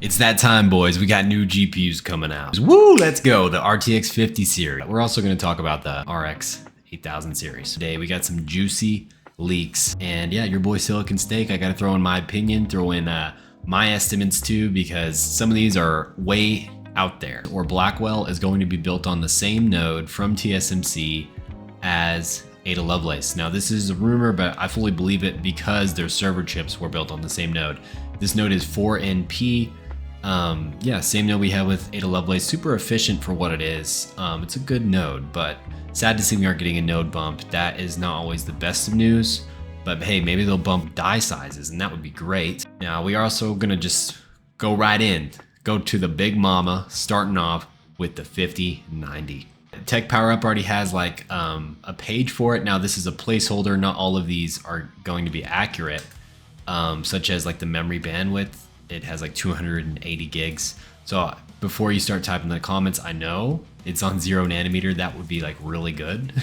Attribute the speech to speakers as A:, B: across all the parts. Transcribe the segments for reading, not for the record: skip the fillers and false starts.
A: It's that time, boys. We got new GPUs coming out. Woo, let's go. The RTX 50 series. We're also going to talk about the RX 8000 series. Today, we got some juicy leaks. And yeah, your boy Silicon Steak, I got to throw in my opinion, throw in my estimates too, because some of these are way out there. Or Blackwell is going to be built on the same node from TSMC as Ada Lovelace. Now, this is a rumor, but I fully believe it because their server chips were built on the same node. This node is 4NP. Yeah, same node we have with Ada Lovelace. Super efficient for what it is. It's a good node, but sad to see we aren't getting a node bump. That is not always the best of news, but hey, maybe they'll bump die sizes and that would be great. Now, we are also gonna just go right in, go to the big mama, starting off with the 5090. Tech Power Up already has like a page for it. Now, this is a placeholder. Not all of these are going to be accurate, such as like the memory bandwidth. It has like 280 gigs. So before you start typing in the comments, I know it's on 0 nanometer. That would be like really good.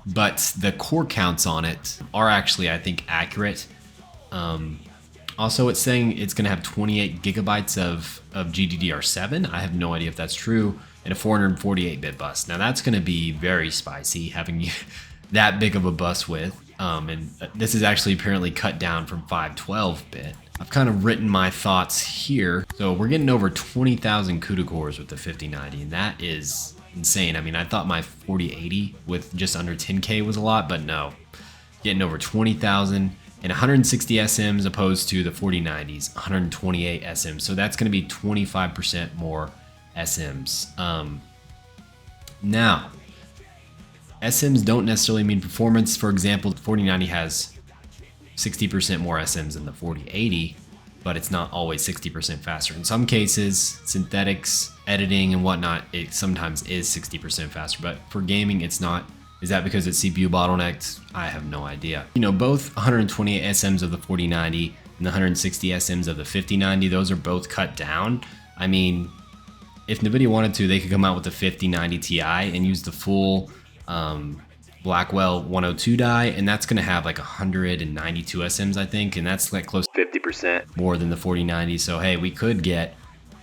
A: But the core counts on it are actually, I think, accurate. Also, it's saying it's gonna have 28 gigabytes of GDDR7. I have no idea if that's true. And a 448-bit bus. Now that's gonna be very spicy, having that big of a bus width. And this is actually apparently cut down from 512-bit. I've kind of written my thoughts here. So we're getting over 20,000 CUDA cores with the 5090, and that is insane. I mean, I thought my 4080 with just under 10K was a lot, but no. Getting over 20,000 and 160 SMs opposed to the 4090s, 128 SMs. So that's gonna be 25% more SMs. Now, SMs don't necessarily mean performance. For example, the 4090 has 60% more SMs than the 4080, but it's not always 60% faster. In some cases, synthetics, editing, and whatnot, it sometimes is 60% faster, but for gaming, it's not. Is that because it's CPU bottlenecked? I have no idea. You know, both 128 SMs of the 4090 and the 160 SMs of the 5090, those are both cut down. I mean, if NVIDIA wanted to, they could come out with the 5090 Ti and use the full Blackwell 102 die, and that's going to have like 192 SMs, I think, and that's like close to 50% more than the 4090. So hey, we could get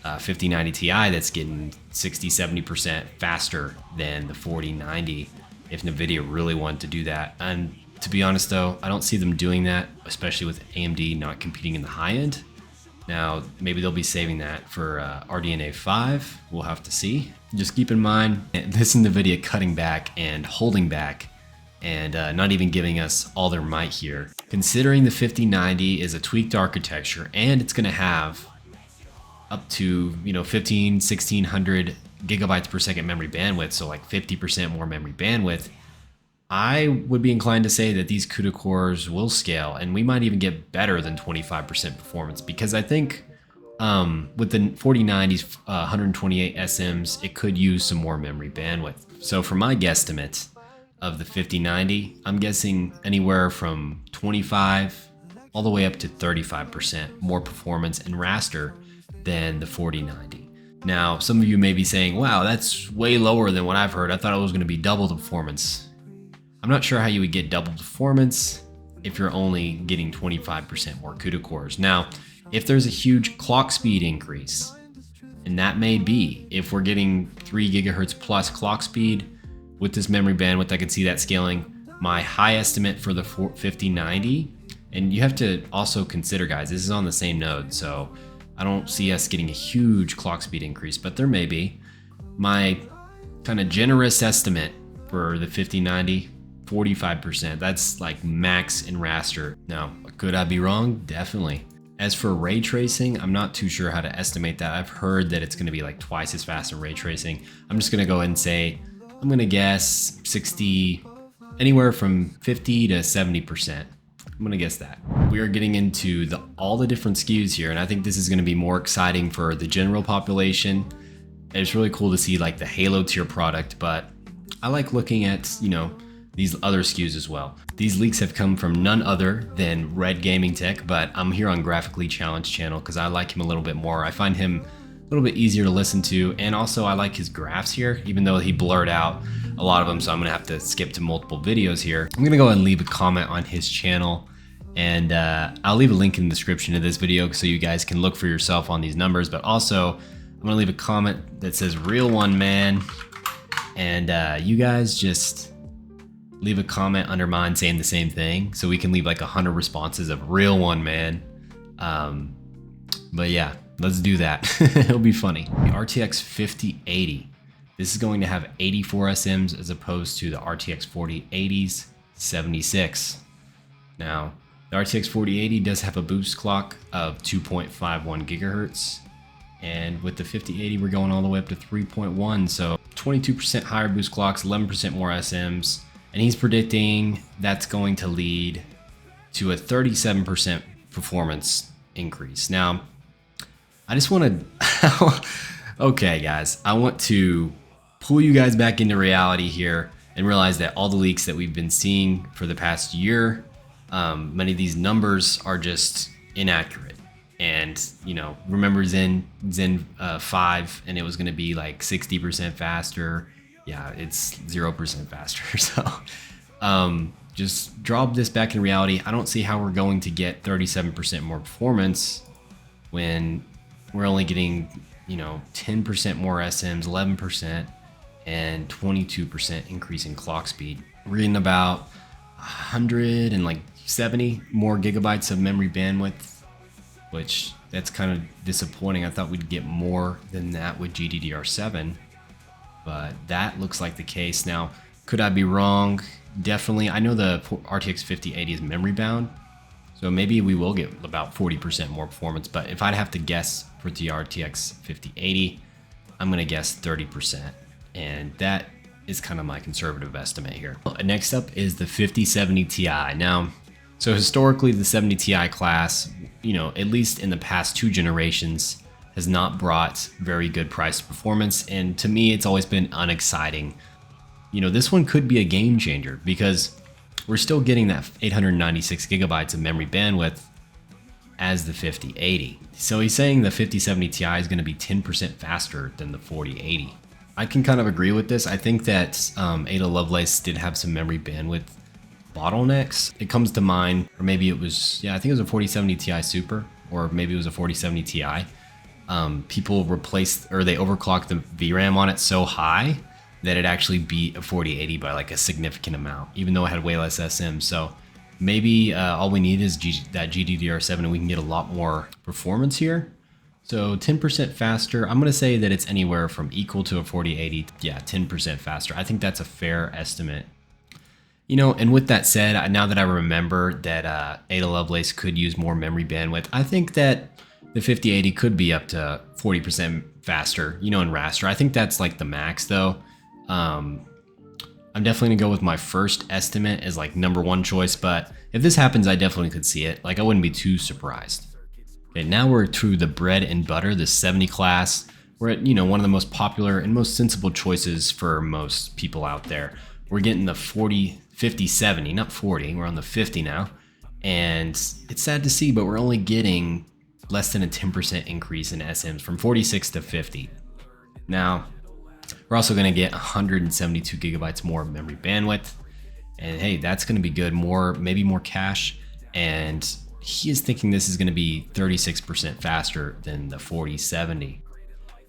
A: a 5090 Ti that's getting 60-70% faster than the 4090 if NVIDIA really wanted to do that. And to be honest though, I don't see them doing that, especially with AMD not competing in the high end. Now, maybe they'll be saving that for RDNA 5. We'll have to see. Just keep in mind, this is NVIDIA cutting back and holding back and not even giving us all their might here. Considering the 5090 is a tweaked architecture and it's gonna have up to 1600 gigabytes per second memory bandwidth, so like 50% more memory bandwidth, I would be inclined to say that these CUDA cores will scale, and we might even get better than 25% performance, because I think with the 4090's 128 SMs, it could use some more memory bandwidth. So for my guesstimate of the 5090, I'm guessing anywhere from 25 all the way up to 35% more performance and raster than the 4090. Now, some of you may be saying, wow, that's way lower than what I've heard. I thought it was going to be double the performance. I'm not sure how you would get double performance if you're only getting 25% more CUDA cores. Now, if there's a huge clock speed increase, and that may be, if we're getting 3 gigahertz plus clock speed with this memory bandwidth, I could see that scaling. My high estimate for the 5090, and you have to also consider, guys, this is on the same node, so I don't see us getting a huge clock speed increase, but there may be. My kind of generous estimate for the 5090, 45%. That's like max in raster. Now, could I be wrong? Definitely. As for ray tracing, I'm not too sure how to estimate that. I've heard that it's going to be like twice as fast in ray tracing. I'm just going to go ahead and say, I'm going to guess 60, anywhere from 50 to 70%. I'm going to guess that. We are getting into all the different SKUs here, and I think this is going to be more exciting for the general population. It's really cool to see like the Halo tier product, but I like looking at, these other SKUs as well. These leaks have come from none other than Red Gaming Tech, but I'm here on Graphically Challenged channel because I like him a little bit more. I find him a little bit easier to listen to, and also I like his graphs here, even though he blurred out a lot of them, so I'm gonna have to skip to multiple videos here. I'm gonna go ahead and leave a comment on his channel And I'll leave a link in the description of this video so you guys can look for yourself on these numbers. But also, I'm gonna leave a comment that says "real one, man," and you guys just leave a comment under mine saying the same thing, so we can leave like 100 responses of "real one, man." But yeah, let's do that. It'll be funny. The RTX 5080. This is going to have 84 SMs as opposed to the RTX 4080's 76. Now, the RTX 4080 does have a boost clock of 2.51 gigahertz. And with the 5080, we're going all the way up to 3.1. So 22% higher boost clocks, 11% more SMs. And he's predicting that's going to lead to a 37% performance increase. Now, I just want to, okay guys, I want to pull you guys back into reality here and realize that all the leaks that we've been seeing for the past year, many of these numbers are just inaccurate. And, you know, remember Zen 5 and it was going to be like 60% faster. Yeah, it's 0% faster. So just drop this back in reality. I don't see how we're going to get 37% more performance when we're only getting, you know, 10% more SMs, 11%, and 22% increase in clock speed. We're getting about 170 more gigabytes of memory bandwidth, which that's kind of disappointing. I thought we'd get more than that with GDDR7, but that looks like the case. Now, could I be wrong? Definitely. I know the RTX 5080 is memory bound, so maybe we will get about 40% more performance, but if I'd have to guess for the RTX 5080, I'm gonna guess 30%, and that is kind of my conservative estimate here. Next up is the 5070 Ti. Now, so historically the 70 Ti class, you know, at least in the past 2 generations, has not brought very good price performance, and to me it's always been unexciting. You know, this one could be a game changer because we're still getting that 896 gigabytes of memory bandwidth as the 5080. So he's saying the 5070 Ti is going to be 10% faster than the 4080. I can kind of agree with this. I think that Ada Lovelace did have some memory bandwidth bottlenecks. It comes to mind, or maybe it was, yeah, I think it was a 4070 Ti Super, or maybe it was a 4070 Ti. People replaced, or they overclocked the VRAM on it so high that it actually beat a 4080 by like a significant amount, even though it had way less SM. So maybe all we need is that GDDR7 and we can get a lot more performance here. So 10% faster, I'm gonna say that it's anywhere from equal to a 4080. Yeah, 10% faster. I think that's a fair estimate. You know, and with that said, now that I remember that Ada Lovelace could use more memory bandwidth, I think that the 5080 could be up to 40% faster, you know, in raster. I think that's like the max though. I'm definitely gonna go with my first estimate as like #1 choice, but if this happens, I definitely could see it. Like I wouldn't be too surprised. Okay, now we're to the bread and butter, the 70 class. We're at, you know, one of the most popular and most sensible choices for most people out there. We're getting the 50, 70, not 40, we're on the 50 now. And it's sad to see, but we're only getting less than a 10% increase in SMs from 46 to 50. Now, we're also gonna get 172 gigabytes more memory bandwidth. And hey, that's gonna be good, maybe more cache. And he is thinking this is gonna be 36% faster than the 4070.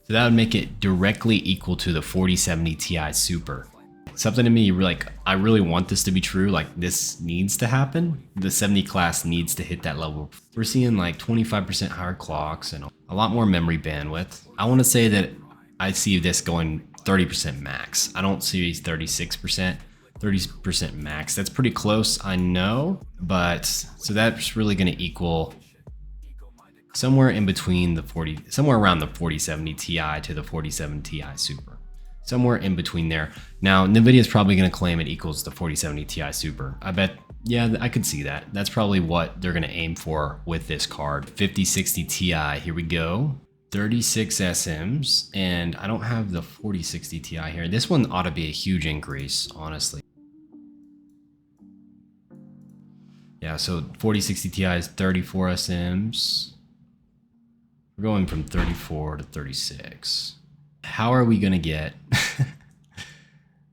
A: So that would make it directly equal to the 4070 Ti Super. Something to me, like, I really want this to be true. Like, this needs to happen. The 70 class needs to hit that level. We're seeing like 25% higher clocks and a lot more memory bandwidth. I wanna say that I see this going 30% max. I don't see 36%, 30% max. That's pretty close, I know, but so that's really gonna equal somewhere in between somewhere around the 4070 Ti to the 4070 Ti Super. Somewhere in between there. Now, NVIDIA is probably gonna claim it equals the 4070 Ti Super. I bet, yeah, I could see that. That's probably what they're gonna aim for with this card. 5060 Ti, here we go. 36 SMs, and I don't have the 4060 Ti here. This one ought to be a huge increase, honestly. Yeah, so 4060 Ti is 34 SMs. We're going from 34 to 36. How are we gonna get,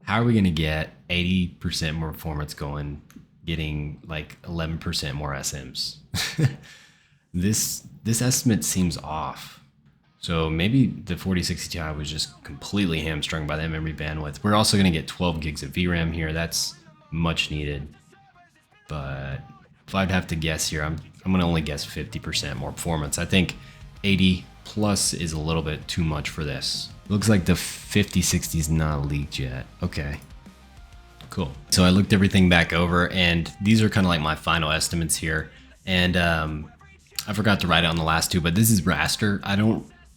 A: how are we gonna get 80% more performance going getting like 11% more SMs. This estimate seems off. So maybe the 4060 Ti was just completely hamstrung by that memory bandwidth. We're also going to get 12 gigs of VRAM here. That's much needed. But if I'd have to guess here, I'm going to only guess 50% more performance. I think 80 plus is a little bit too much for this. Looks like the 5060 is not leaked yet. Okay. Cool. So I looked everything back over, and these are kind of like my final estimates here. And I forgot to write it on the last two, but this is raster.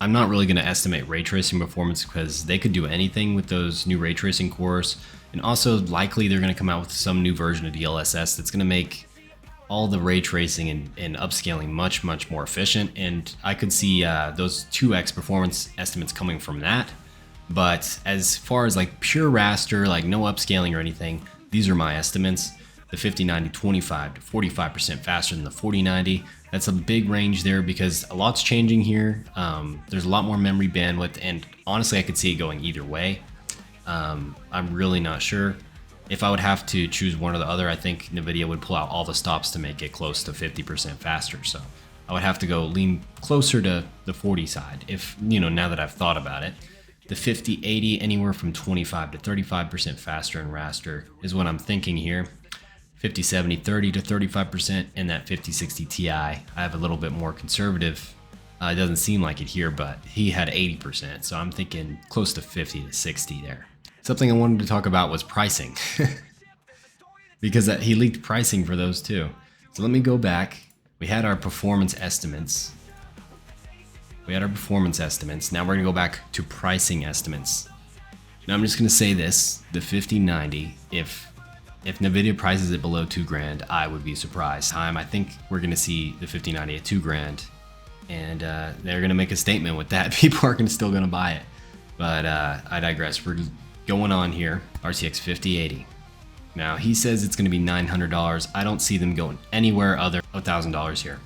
A: I'm not really going to estimate ray tracing performance because they could do anything with those new ray tracing cores. And also likely they're going to come out with some new version of DLSS that's going to make all the ray tracing and upscaling much more efficient. And I could see those 2x performance estimates coming from that. But as far as like pure raster, like no upscaling or anything, these are my estimates. The 5090 25 to 45% faster than the 4090. That's a big range there because a lot's changing here. There's a lot more memory bandwidth, and honestly I could see it going either way. I'm really not sure. If I would have to choose one or the other, I think NVIDIA would pull out all the stops to make it close to 50% faster. So I would have to go lean closer to the 40 side if, now that I've thought about it. The 5080 anywhere from 25 to 35% faster in raster is what I'm thinking here. 5070 30 to 35%, and that 5060 Ti I have a little bit more conservative. It doesn't seem like it here, but he had 80%, so I'm thinking close to 50 to 60 there. Something I wanted to talk about was pricing because he leaked pricing for those too. So let me go back. We had our performance estimates. Now we're gonna go back to pricing estimates. Now I'm just gonna say this, the 5090, if NVIDIA prices it below $2,000, I would be surprised. I think we're gonna see the 5090 at $2,000, and they're gonna make a statement with that. People are still gonna buy it. But I digress. We're going on here. RTX 5080. Now he says it's gonna be $900. I don't see them going anywhere other than $1,000 here.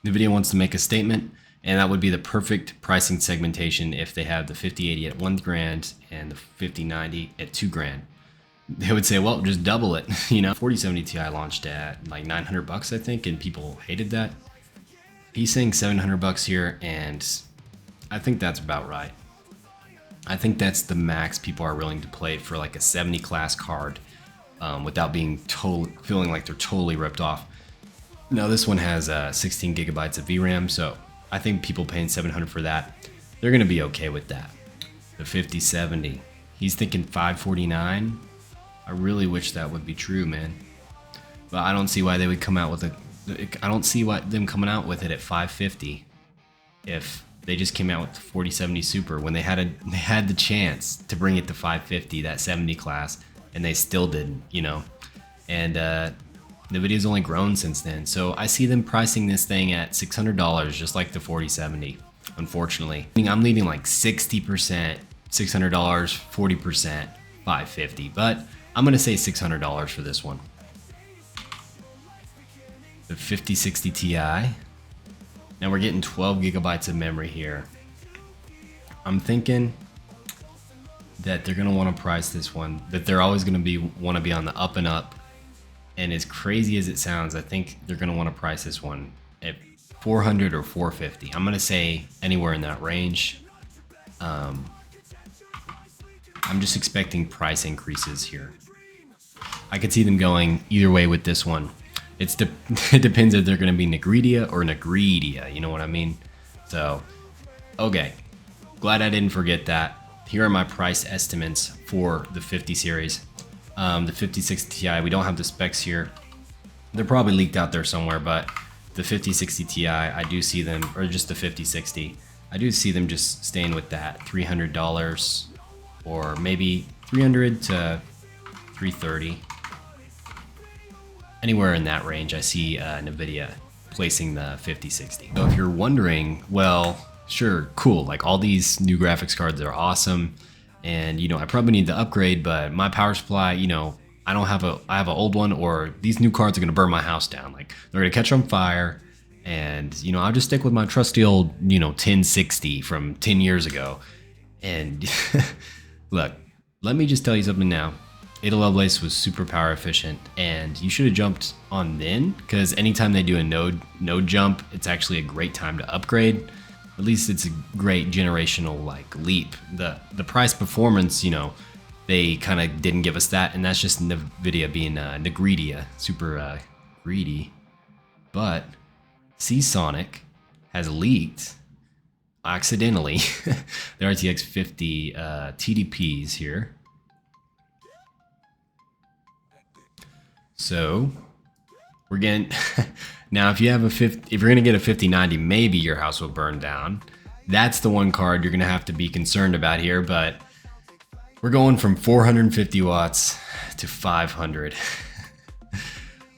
A: NVIDIA wants to make a statement, and that would be the perfect pricing segmentation if they have the 5080 at $1,000 and the 5090 at $2,000. They would say, well, just double it. 4070 Ti launched at like $900, I think, and people hated that. He's saying $700 here, and I think that's about right. I think that's the max people are willing to play for like a 70 class card without being feeling like they're totally ripped off. Now this one has 16 gigabytes of VRAM, so I think people paying $700 for that, they're gonna be okay with that. The 5070, he's thinking $549. I really wish that would be true, man. But I don't see why they would come out with I don't see why them coming out with it at $550 if they just came out with the 4070 Super when they had the chance to bring it to $550, that 70 class, and they still didn't, And NVIDIA's only grown since then, so I see them pricing this thing at $600, just like the 4070. Unfortunately, I'm leading like 60%, $600, 40%, $550, but I'm gonna say $600 for this one. The 5060 Ti. Now we're getting 12 gigabytes of memory here. I'm thinking that they're gonna want to price this one, that they're always gonna want to be on the up and up. And as crazy as it sounds, I think they're gonna want to price this one at $400 or $450. I'm gonna say anywhere in that range. I'm just expecting price increases here. I could see them going either way with this one. It depends if they're going to be NVIDIA or NVIDIA, you know what I mean? So, okay. Glad I didn't forget that. Here are my price estimates for the 50 series. The 5060 Ti, we don't have the specs here. They're probably leaked out there somewhere, but the 5060 Ti, I do see them, or just the 5060, I do see them just staying with that $300 or maybe $300 to $330. Anywhere in that range, I see NVIDIA placing the 5060. So if you're wondering, well, sure, cool, like all these new graphics cards are awesome, and I probably need to upgrade, but my power supply, I have an old one, or these new cards are gonna burn my house down. Like they're gonna catch on fire, and I'll just stick with my trusty old 1060 from 10 years ago. And look, let me just tell you something now. Ada Lovelace was super power efficient, and you should have jumped on then, because anytime they do a node jump, it's actually a great time to upgrade. At least it's a great generational like leap. The price performance, you know, they kind of didn't give us that, and that's just NVIDIA being Negridia, super greedy. But Seasonic has leaked accidentally the RTX 50 TDPs here. So we're getting now if you have if you're gonna get a 5090, maybe your house will burn down. That's the one card you're gonna have to be concerned about here, but we're going from 450 watts to 500.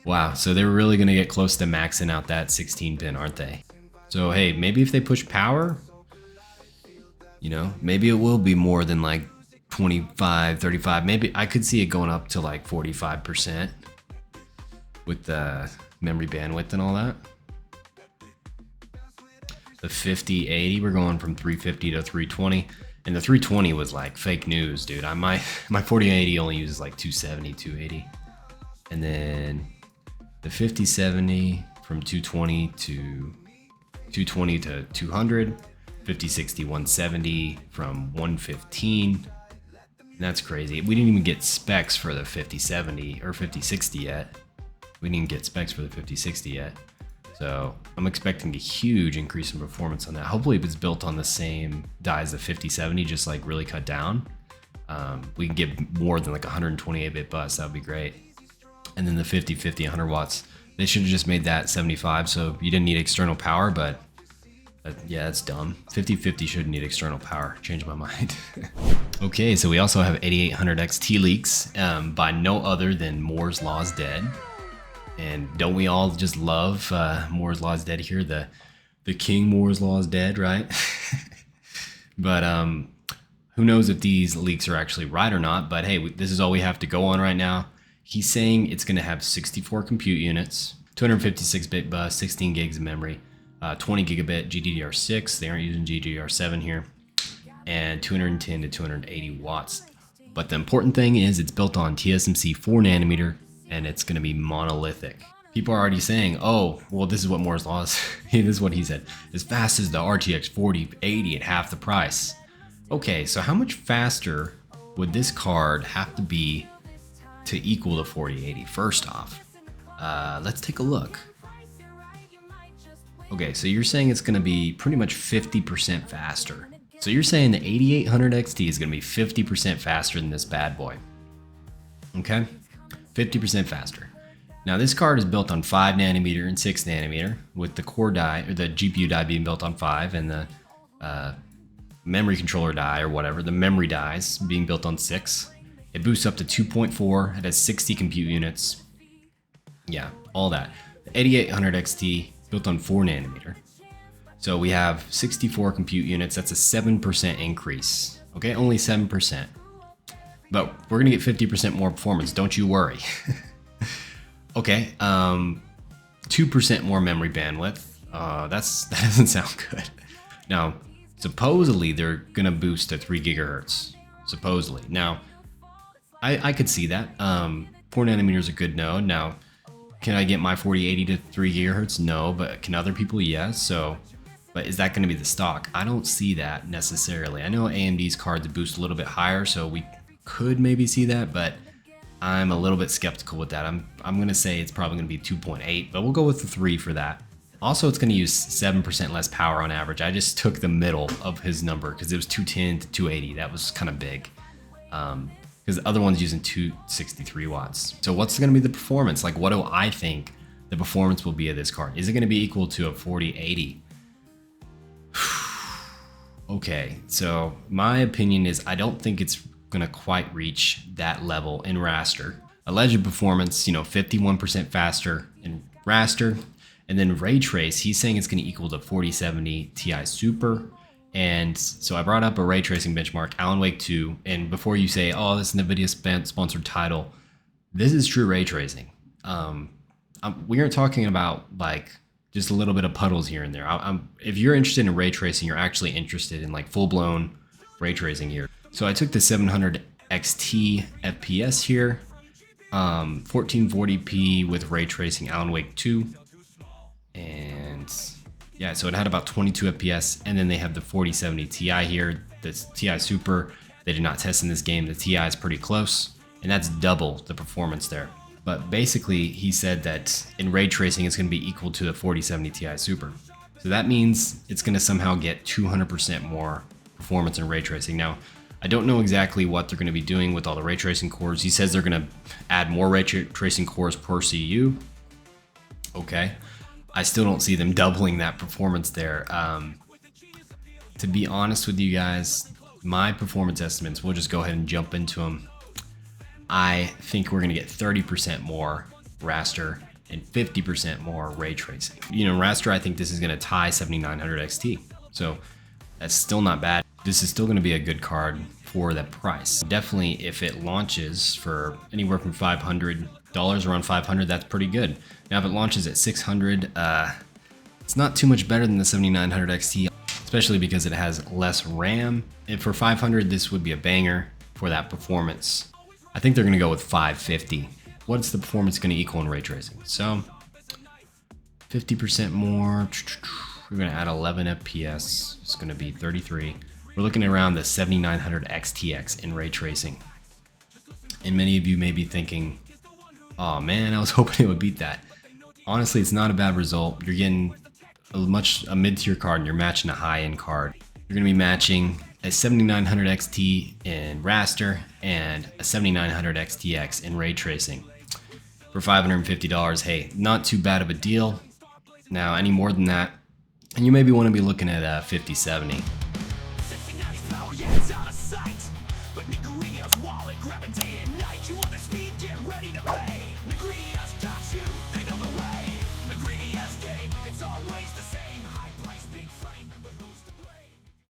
A: Wow, so they're really gonna get close to maxing out that 16 pin, aren't they? So hey, maybe if they push power, you know, maybe it will be more than like 25, 35. Maybe I could see it going up to like 45%. With the memory bandwidth and all that. The 5080, we're going from 350 to 320, and the 320 was like fake news, dude. My 4080 only uses like 270, 280, and then the 5070 from 220 to 200, 5060 170 from 115. And that's crazy. We didn't even get specs for the 5070 or 5060 yet. We didn't get specs for the 5060 yet. So I'm expecting a huge increase in performance on that. Hopefully if it's built on the same die as the 5070, just like really cut down. We can get more than like 128-bit bus, that would be great. And then the 5050, 100 watts, they should have just made that 75, so you didn't need external power, but yeah, that's dumb. 5050 shouldn't need external power, changed my mind. Okay, so we also have 8800 XT leaks by no other than Moore's Law is Dead. And don't we all just love Moore's Law is Dead here? The King Moore's Law is Dead, right? But who knows if these leaks are actually right or not? But hey, this is all we have to go on right now. He's saying it's going to have 64 compute units, 256-bit bus, 16 gigs of memory, 20 gigabit GDDR6. They aren't using GDDR7 here, and 210 to 280 watts. But the important thing is it's built on TSMC 4 nanometer. And it's going to be monolithic. People are already saying, oh, well, this is what Moore's Law is. This is what he said. As fast as the RTX 4080 at half the price. Okay, so how much faster would this card have to be to equal the 4080? First off, let's take a look. Okay, so you're saying it's going to be pretty much 50% faster. So you're saying the 8800 XT is going to be 50% faster than this bad boy. Okay? 50% faster. Now this card is built on 5 nanometer and 6 nanometer, with the core die or the GPU die being built on 5 and the memory controller die or whatever, the memory dies being built on 6. It boosts up to 2.4. It has 60 compute units. Yeah, all that. The 8800 XT built on 4 nanometer. So we have 64 compute units. That's a 7% increase. Okay, only 7%. But we're gonna get 50% more performance, don't you worry. Okay, 2% more memory bandwidth. That doesn't sound good. Now, supposedly they're gonna boost to 3 gigahertz. Supposedly. Now, I could see that. 4 nanometers is a good node. Now, can I get my 4080 to 3 gigahertz? No, but can other people? Yes. So, but is that gonna be the stock? I don't see that necessarily. I know AMD's cards boost a little bit higher, so we could maybe see that, but I'm a little bit skeptical with that. I'm gonna say it's probably gonna be 2.8, but we'll go with the 3 for that. Also, it's gonna use 7% less power on average. I just took the middle of his number because it was 210 to 280. That was kind of big. Because the other one's using 263 watts. So what's gonna be the performance? Like, what do I think the performance will be of this card? Is it gonna be equal to a 4080? Okay, so my opinion is I don't think it's gonna quite reach that level in raster. Alleged performance, 51% faster in raster, and then ray trace, he's saying it's gonna equal to 4070 Ti Super. And so I brought up a ray tracing benchmark, Alan Wake 2, and before you say, oh, this is NVIDIA sponsored title, this is true ray tracing. We aren't talking about like just a little bit of puddles here and there. If you're interested in ray tracing, you're actually interested in like full-blown ray tracing here. So I took the 700 XT FPS here. 1440p with ray tracing, Alan Wake 2. And yeah, so it had about 22 FPS. And then they have the 4070 Ti here. This Ti Super, they did not test in this game. The Ti is pretty close, and that's double the performance there. But basically, he said that in ray tracing, it's going to be equal to the 4070 Ti Super. So that means it's going to somehow get 200% more performance in ray tracing. Now, I don't know exactly what they're going to be doing with all the ray tracing cores. He says they're going to add more ray tracing cores per CPU. Okay. I still don't see them doubling that performance there. To be honest with you guys, my performance estimates, we'll just go ahead and jump into them. I think we're going to get 30% more raster and 50% more ray tracing. You know, raster, I think this is going to tie 7900 XT. So that's still not bad. This is still going to be a good card for that price. Definitely, if it launches for anywhere from $500, around 500, that's pretty good. Now, if it launches at 600, it's not too much better than the 7900 XT, especially because it has less RAM. And for 500, this would be a banger for that performance. I think they're going to go with 550. What's the performance going to equal in ray tracing? So 50% more. We're going to add 11 FPS. It's going to be 33. We're looking around the 7900 XTX in ray tracing. And many of you may be thinking, oh man, I was hoping it would beat that. Honestly, it's not a bad result. You're getting a mid-tier card and you're matching a high-end card. You're going to be matching a 7900 XT in raster and a 7900 XTX in ray tracing for $550. Hey, not too bad of a deal. Now, any more than that, and you maybe want to be looking at 5070.